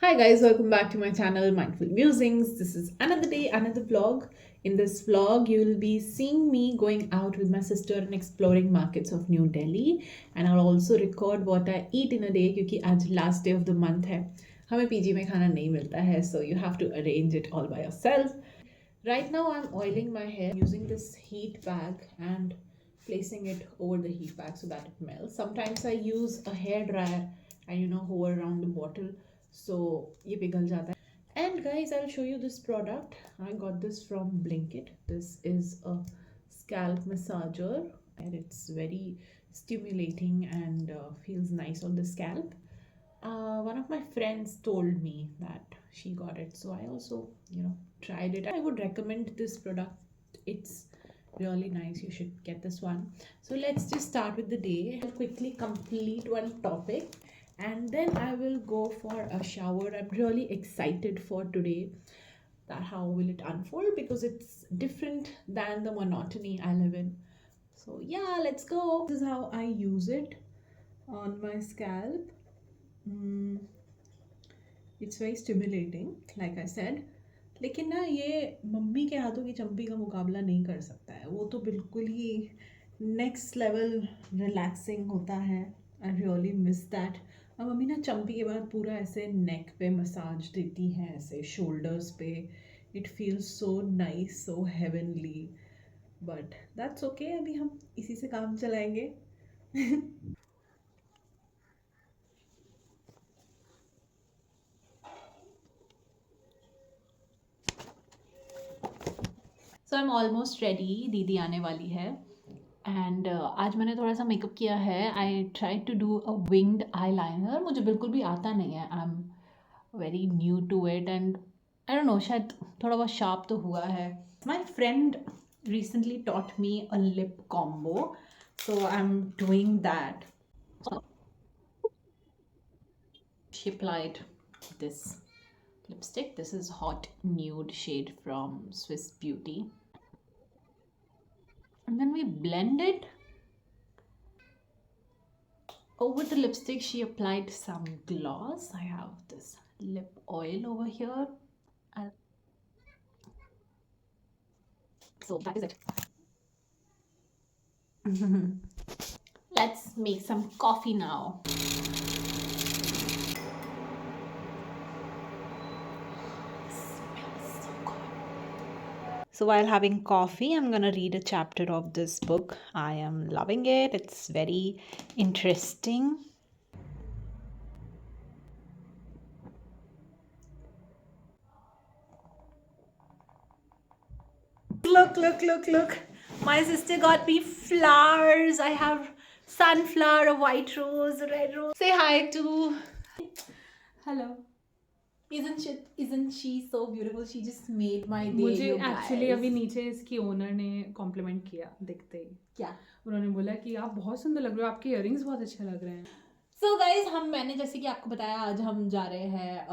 Hi guys, welcome back to my channel Mindful Musings. This is another day, another vlog. In this vlog, you will be seeing me going out with my sister and exploring markets of New Delhi. And I'll also record what I eat in a day क्योंकि आज last day of the month है. हमें PG में खाना नहीं मिलता है, so you have to arrange it all by yourself. Right now, I'm oiling my hair using this heat bag and placing it over the heat bag so that it melts. Sometimes I use a hair dryer and hover around the bottle so ये पिघल जाता है. And guys, I'll show you this product. I got this from Blinkit. This is a scalp massager and it's very stimulating and feels nice on the scalp. One of my friends told me that she got it, so I also, tried it. I would recommend this product. It's really nice. You should get this one. So let's just start with the day. I'll quickly complete one topic and then I will go for a shower. I'm really excited for today that how will it unfold because it's different than the monotony I live in. So yeah, let's go. This is how I use it on my scalp. It's very stimulating like I said. लेकिन ना ये mummy के हाथों की चम्पी का मुकाबला नहीं कर सकता है. वो तो बिल्कुल ही नेक्स्ट लेवल रिलैक्सिंग होता है. I really miss that. और मम्मी ना चम्पी के बाद पूरा ऐसे नेक पे मसाज देती हैं, ऐसे शोल्डर्स पे. It feels so nice, so heavenly. But that's okay, अभी हम इसी से काम चलाएंगे. सो आई एम ऑलमोस्ट रेडी. दीदी आने वाली है एंड आज मैंने थोड़ा सा मेकअप किया है. I try to do a winged eyeliner. मुझे बिल्कुल भी आता नहीं है. I am very new to it and I don't know, शायद थोड़ा बहुत शार्प तो हुआ है. My friend recently taught me a lip combo, so I'm doing that. She applied this lipstick. This is hot nude shade from Swiss Beauty. And then we blend it. Over the lipstick, she applied some gloss. I have this lip oil over here. So that is it. Let's make some coffee now. So while having coffee, I'm gonna read a chapter of this book. I am loving it. It's very interesting. Look. My sister got me flowers. I have sunflower, a white rose, a red rose. Say hi to. Hello. Isn't she so beautiful? She just made my day. मुझे you actually guys. अभी नीचे इसकी owner ने complement किया दिखते ही. क्या? उन्होंने बोला कि आप बहुत सुंदर लग रहे हो, आपके इयररिंग्स बहुत अच्छे लग रहे हैं. सो गाइज, मैंने जैसे कि आपको बताया, आज हम जा रहे हैं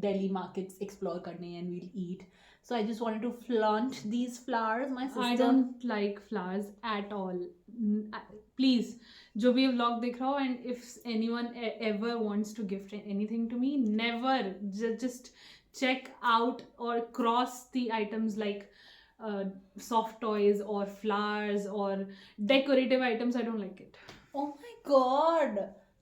दिल्ली मार्केट्स एक्सप्लोर करने and we'll eat. So I just wanted to flaunt these flowers. My I sister, don't like flowers at all. Please जो भी व्लॉग देख रहा हो, and if anyone ever wants to gift anything to me, never, just check out or cross the items like soft toys or flowers or decorative items. I don't like it. Oh my God,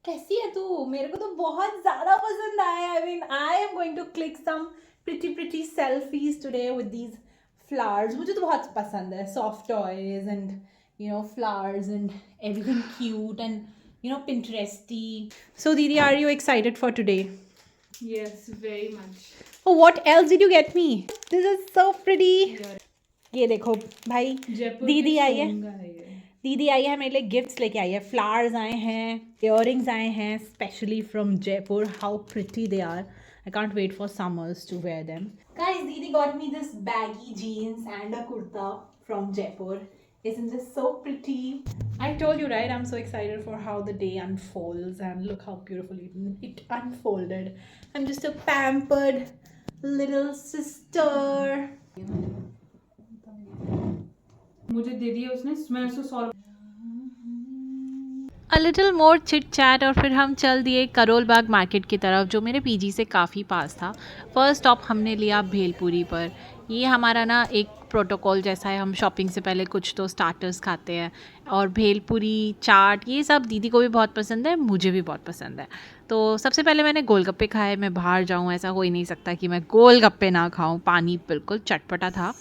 कैसी है तू? मेरे को तो बहुत ज्यादा पसंद आया. I mean, I am going to click some pretty selfies today with these flowers. मुझे तो बहुत पसंद है soft toys and flowers and everything cute and Pinteresty. So Didi, are you excited for today? Yes, very much. Oh, what else did you get me? This is so pretty. ये देखो भाई, जयपुर दीदी आई है. है. दीदी आई है, मेरे लिए गिफ्ट्स लेके आई है. फ्लावर्स आए हैं, इयररिंग्स आए हैं specially from Jaipur. How pretty they are. I can't wait for summers to wear them. Guys, दीदी got me this baggy jeans and a kurta from Jaipur. Isn't this so pretty? I told you, right? I'm so excited for how the day unfolds, and look how beautifully it unfolded. I'm just a pampered little sister. मुझे दे दिया उसने. मैं उसको 100 a little more chit chat और फिर हम चल दिए करोल बाग मार्केट की तरफ, जो मेरे पीजी से काफ़ी पास था। फर्स्ट स्टॉप हमने लिया भेलपुरी पर। ये हमारा ना एक प्रोटोकॉल जैसा है, हम शॉपिंग से पहले कुछ तो स्टार्टर्स खाते हैं। और भेलपुरी, चाट, ये सब दीदी को भी बहुत पसंद है, मुझे भी बहुत पसंद है। तो सबसे पहले मैंने गोलगप्पे खाए। मैं बाहर जाऊँ, ऐसा हो ही नहीं सकता कि मैं गोलगप्पे ना खाऊँ। पानी बिल्कुल चटपटा था।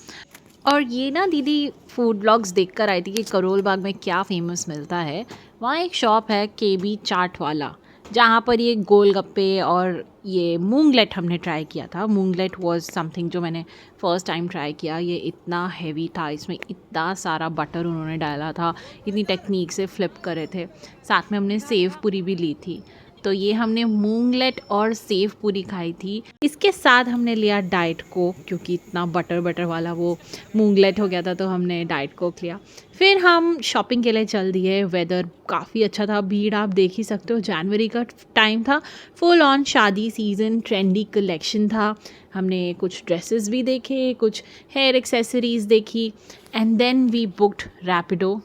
और ये ना दीदी फूड ब्लॉग्स देख कर आई थी कि करोल बाग में क्या फ़ेमस मिलता है। वहाँ एक शॉप है केबी चाट वाला, जहाँ पर ये गोलगप्पे और ये मूंगलेट हमने ट्राई किया था। मूंगलेट वाज समथिंग जो मैंने फ़र्स्ट टाइम ट्राई किया। ये इतना हैवी था, इसमें इतना सारा बटर उन्होंने डाला था, इतनी टेक्निक से फ्लिप करे थे। साथ में हमने सेव पूरी भी ली थी। तो ये हमने मूंगलेट और सेव पूरी खाई थी। इसके साथ हमने लिया डाइट कोक, क्योंकि इतना बटर बटर वाला वो मूंगलेट हो गया था, तो हमने डाइट कोक लिया। फिर हम शॉपिंग के लिए चल दिए। वेदर काफ़ी अच्छा था, भीड़ आप देख ही सकते हो, जनवरी का टाइम था, फुल ऑन शादी सीज़न, ट्रेंडी कलेक्शन था। हमने कुछ ड्रेसेस भी देखे, कुछ हेयर एक्सेसरीज़ देखी, and then we booked Rapido.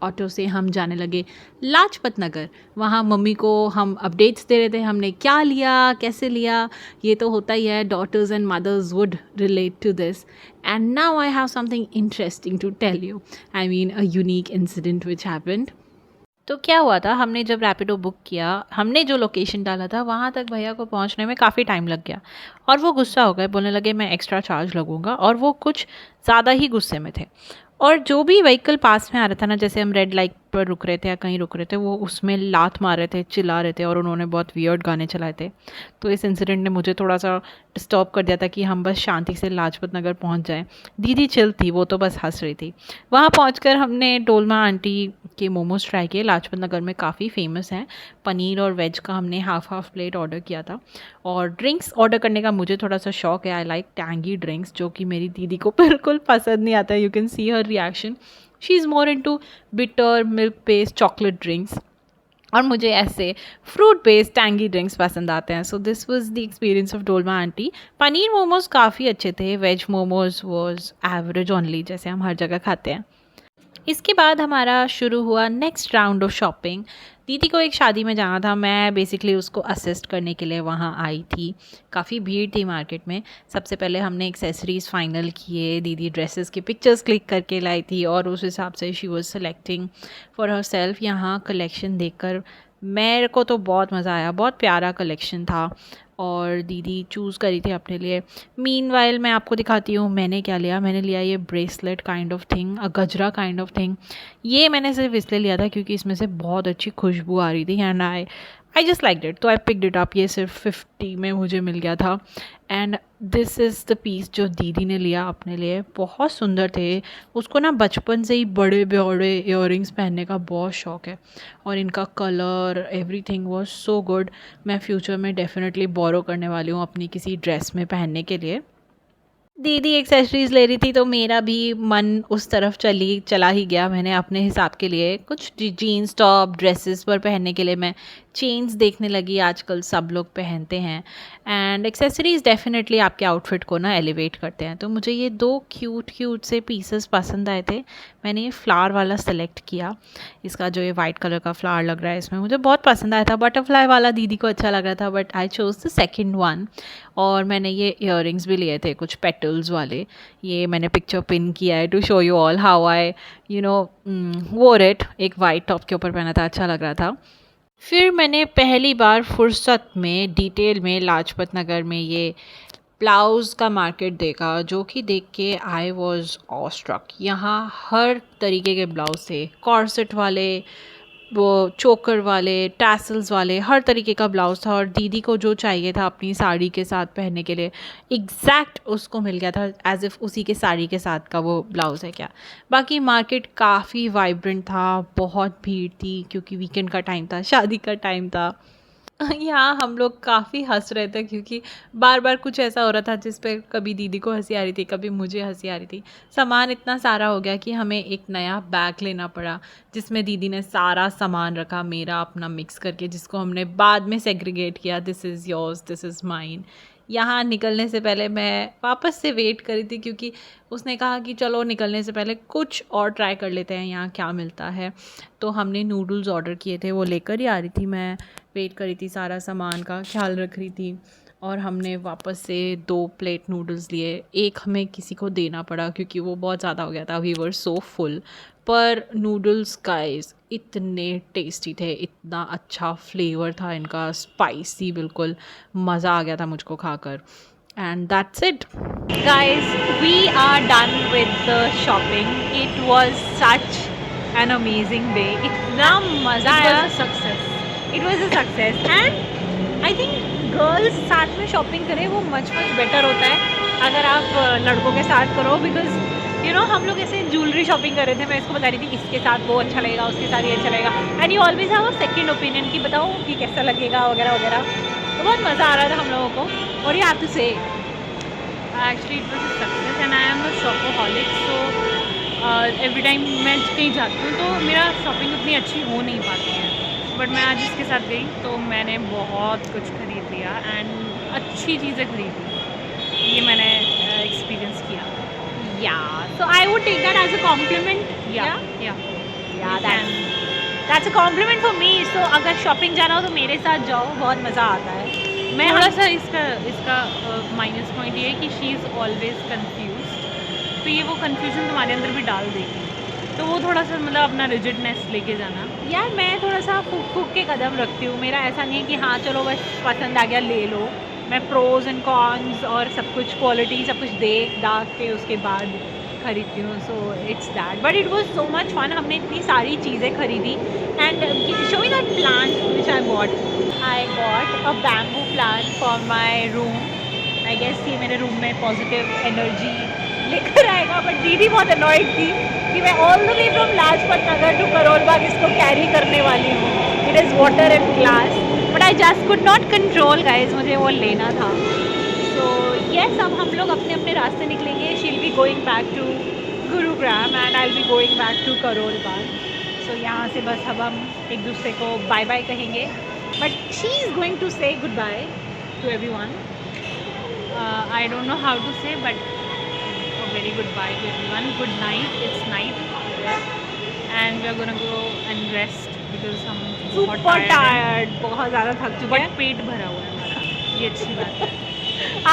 Auto से हम जाने लगे लाजपत नगर। वहाँ मम्मी को हम अपडेट्स दे रहे थे, हमने क्या लिया, कैसे लिया। ये तो होता ही है, daughters and mothers would relate to this. And now I have something interesting to tell you, I mean a unique incident which happened. तो क्या हुआ था, हमने जब रैपिडो बुक किया, हमने जो लोकेशन डाला था वहाँ तक भैया को पहुँचने में काफ़ी टाइम लग गया। और वो गुस्सा हो गए, बोलने लगे मैं एक्स्ट्रा चार्ज लगूंगा। और वो कुछ ज़्यादा ही गुस्से में थे। और जो भी व्हीकल पास में आ रहा था ना, जैसे हम रेड लाइट पर रुक रहे थे या कहीं रुक रहे थे, वो उसमें लात मार रहे थे, चिल्ला रहे थे, और उन्होंने बहुत वियर्ड गाने चलाए थे। तो इस इंसिडेंट ने मुझे थोड़ा सा डिस्टर्ब कर दिया था कि हम बस शांति से लाजपत नगर पहुँच जाएँ। दीदी चिल थी, वो तो बस हंस रही थी। वहाँ पहुँचकर हमने डोलमा आंटी के मोमोज़ ट्राई किए, लाजपत नगर में काफ़ी फेमस हैं। पनीर और वेज का हमने हाफ प्लेट ऑर्डर किया था। और ड्रिंक्स ऑर्डर करने का मुझे थोड़ा सा शौक है, आई लाइक टैंगी ड्रिंक्स, जो कि मेरी दीदी को बिल्कुल पसंद नहीं आता। You can see her reaction, she is more into bitter milk based chocolate drinks, और मुझे ऐसे फ्रूट बेस्ड टैंगी ड्रिंक्स पसंद आते हैं। So this was the experience of Dolma aunty. Paneer momos काफ़ी अच्छे थे, veg momos was average only, जैसे हम हर जगह खाते हैं। इसके बाद हमारा शुरू हुआ नेक्स्ट राउंड ऑफ शॉपिंग। दीदी को एक शादी में जाना था, मैं बेसिकली उसको असिस्ट करने के लिए वहाँ आई थी। काफ़ी भीड़ थी मार्केट में। सबसे पहले हमने एक्सेसरीज़ फ़ाइनल किए, दीदी ड्रेसेस की पिक्चर्स क्लिक करके लाई थी, और उस हिसाब से she was selecting for her self. यहाँ कलेक्शन देखकर मेरे को तो बहुत मज़ा आया, बहुत प्यारा कलेक्शन था, और दीदी चूज़ करी थी अपने लिए। मीनवाइल मैं आपको दिखाती हूँ मैंने क्या लिया। मैंने लिया ये ब्रेसलेट काइंड ऑफ थिंग, अ गजरा काइंड ऑफ थिंग। ये मैंने सिर्फ इसलिए लिया था क्योंकि इसमें से बहुत अच्छी खुशबू आ रही थी, and I just like it, तो आई पिक्ड इट अप। ये सिर्फ 50 में मुझे मिल गया था। And this is the piece जो दीदी ने लिया अपने लिए, बहुत सुंदर थे। उसको ना बचपन से ही बड़े बड़े इयररिंग्स पहनने का बहुत शौक़ है, और इनका colour everything was so good. मैं फ्यूचर में डेफिनेटली बोरो करने वाली हूँ अपनी किसी ड्रेस में पहनने के लिए। दीदी एक्सेसरीज़ ले रही थी, तो मेरा भी मन उस तरफ चला ही गया। मैंने अपने हिसाब के लिए कुछ जीन्स टॉप ड्रेसेस पर पहनने के लिए मैं चेन्स देखने लगी, आजकल सब लोग पहनते हैं। एंड एक्सेसरीज़ डेफिनेटली आपके आउटफिट को ना एलिवेट करते हैं। तो मुझे ये 2 क्यूट से पीसेस पसंद आए थे। मैंने ये फ्लावर वाला सेलेक्ट किया। इसका जो ये वाइट कलर का फ्लावर लग रहा है, इसमें मुझे बहुत पसंद आया था। बटरफ्लाई वाला दीदी को अच्छा लग रहा था, but I chose the second one. और मैंने ये इयररिंग्स भी लिए थे, कुछ पेटल्स वाले। ये मैंने पिक्चर पिन किया है to show you all how I wore it. एक वाइट टॉप के ऊपर पहना था, अच्छा लग रहा था। फिर मैंने पहली बार फुर्सत में डिटेल में लाजपत नगर में ये ब्लाउज़ का मार्केट देखा, जो कि देख के आई वॉज ऑस्ट्रक। यहाँ हर तरीके के ब्लाउज थे, कॉर्सेट वाले, वो चोकर वाले, टैसल्स वाले, हर तरीके का ब्लाउज़ था। और दीदी को जो चाहिए था अपनी साड़ी के साथ पहनने के लिए, एग्जैक्ट उसको मिल गया था, एज इफ़ उसी के साड़ी के साथ का वो ब्लाउज़ है क्या। बाकी मार्केट काफ़ी वाइब्रेंट था, बहुत भीड़ थी क्योंकि वीकेंड का टाइम था, शादी का टाइम था। यहाँ हम लोग काफ़ी हंस रहे थे, क्योंकि बार बार कुछ ऐसा हो रहा था जिस पे कभी दीदी को हंसी आ रही थी, कभी मुझे हंसी आ रही थी। सामान इतना सारा हो गया कि हमें एक नया बैग लेना पड़ा, जिसमें दीदी ने सारा सामान रखा मेरा अपना मिक्स करके, जिसको हमने बाद में सेग्रीगेट किया, this is yours, this is mine. यहाँ निकलने से पहले मैं वापस से वेट करी थी, क्योंकि उसने कहा कि चलो निकलने से पहले कुछ और ट्राई कर लेते हैं यहाँ क्या मिलता है। तो हमने नूडल्स ऑर्डर किए थे, वो लेकर ही आ रही थी, मैं वेट करी थी, सारा सामान का ख्याल रख रही थी। और हमने वापस से 2 प्लेट नूडल्स लिए। एक हमें किसी को देना पड़ा क्योंकि वो बहुत ज़्यादा हो गया था, वी वर सो फुल। पर नूडल्स गाइस इतने टेस्टी थे, इतना अच्छा फ्लेवर था इनका, स्पाइसी बिल्कुल, मज़ा आ गया था मुझको खाकर। And that's it guys, we are done with the shopping. It was such an amazing day, इतना मज़ा आया, success. It was a success. And I think girls साथ में शॉपिंग करें वो मच बेटर होता है अगर आप लड़कों के साथ करो, बिकॉज यू नो हम लोग ऐसे ज्वेलरी शॉपिंग कर रहे थे, मैं इसको बता रही थी इसके साथ वो अच्छा लगेगा, उसके साथ ये अच्छा लगेगा, and you always have a second opinion कि बताओ कि कैसा लगेगा वगैरह वगैरह। तो बहुत मज़ा आ रहा था हम लोगों को। और you have to say actually it was a success and I am a shopaholic, so every time मैं कहीं जाती हूँ तो मेरा शॉपिंग उतनी अच्छी हो नहीं पाती है, बट मैं आज इसके साथ गई तो मैंने बहुत कुछ खरीद लिया एंड अच्छी चीज़ें खरीदी, ये मैंने एक्सपीरियंस किया। Yeah so I would take that as a compliment. Yeah that's a compliment for me. So अगर शॉपिंग जाना हो तो मेरे साथ जाओ, बहुत मज़ा आता है। मैं थोड़ा सा इसका माइनस पॉइंट ये है कि शी इज़ ऑलवेज कंफ्यूज, तो ये वो कंफ्यूजन तुम्हारे अंदर भी डाल देगी, तो वो थोड़ा सा मतलब अपना रिजिडनेस लेके जाना। यार मैं थोड़ा सा फूक के कदम रखती हूँ, मेरा ऐसा नहीं है कि हाँ चलो बस पसंद आ गया ले लो। मैं प्रोज एंड कॉन्स और सब कुछ क्वालिटी सब कुछ देख दाख के उसके बाद खरीदती हूँ। So it's that, but it was so much fun. हमने इतनी सारी चीज़ें खरीदी। And show me that plant which I got a bamboo plant for my room. I guess ये मेरे रूम में पॉजिटिव एनर्जी लेकर आएगा। बट दीदी बहुत अनॉयड थी कि मैं all the way from Lajpat Nagar to Karol Bagh इसको कैरी करने वाली हूँ। It is water and glass, but I just could not control guys, मुझे वो लेना था। सो येस, अब हम लोग अपने अपने रास्ते निकलेंगे। She will be going back to Gurugram and I will be going back to Karol Bagh. So यहाँ से बस अब हम एक दूसरे को बाय बाय कहेंगे, but she is going to say goodbye to everyone. I don't know how to say, but very goodbye to everyone. Good night. It's night there, and we are gonna go and rest because हम बहुत tired, बहुत ज़्यादा थक चुके हैं। But पेट भरा हुआ है हमारा, ये अच्छी बात है।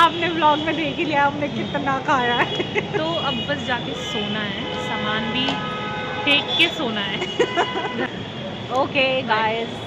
आपने व्लॉग में देख ही लिया हमने कितना खाया है। तो अब बस जाके सोना है, सामान भी फेंक के सोना है। Okay guys,